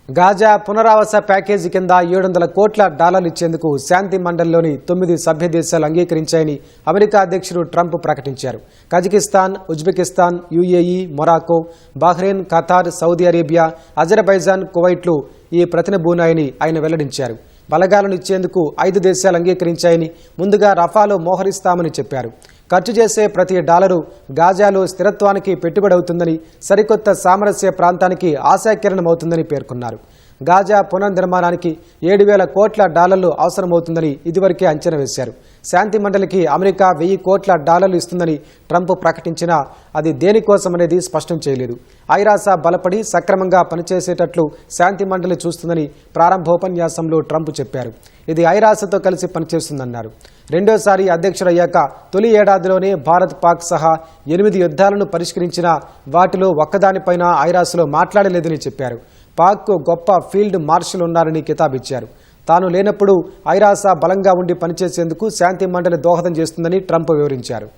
Gaza పునరావాస package కింద $700 కోట్ల ఇచ్చేందుకు శాంతి మండలిలోని 9 సభ్య దేశాలు అంగీకరించాయని అమెరికా అధ్యక్షుడు ట్రంప్ ప్రకటించారు. Kazakhstan, Uzbekistan, UAE, Morocco, Bahrain, Qatar, Saudi Arabia, Azerbaijan, కువైట్లు ఈ ప్రతినబూనాయని ఆయన వెల్లడించారు. బలగాలను ఇచ్చేందుకు 5 దేశాలు అంగీకరించాయని, ముందుగా రఫాలో మోహరిస్తామని చెప్పారు. ఖర్చు చేసే ప్రతి డాలరు గాజాలో స్థిరత్వానికి పెట్టుబడి అవుతుందని, సరికొత్త సామరస్య ప్రాంతానికి ఆశాకిరణమవుతుందని పేర్కొన్నారు. గాజా పునర్నిర్మాణానికి $7,000 కోట్ల అవసరమవుతుందని ఇదివరకే అంచనా వేశారు. శాంతి మండలికి అమెరికా $1,000 కోట్ల ఇస్తుందని ట్రంప్ ప్రకటించినా అది దేనికోసమనేది స్పష్టం చేయలేదు. ఐరాస బలపడి సక్రమంగా పనిచేసేటట్లు శాంతి మండలి చూస్తుందని ప్రారంభోపన్యాసంలో ట్రంప్ చెప్పారు. ఇది ఐరాసతో కలిసి పనిచేస్తుందన్నారు. రెండోసారి అధ్యక్షుడయ్యాక తొలి ఏడాదిలోనే భారత్, పాక్ సహా 8 యుద్ధాలను పరిష్కరించినా వాటిలో ఒక్కదానిపైన ఐరాసలో మాట్లాడలేదని చెప్పారు. పాక్కు గొప్ప ఫీల్డ్ మార్షల్ ఉన్నారని కితాబిచ్చారు. తాను లేనప్పుడు ఐరాస బలంగా ఉండి పనిచేసేందుకు శాంతి మండలి దోహదం చేస్తుందని ట్రంప్ వివరించారు.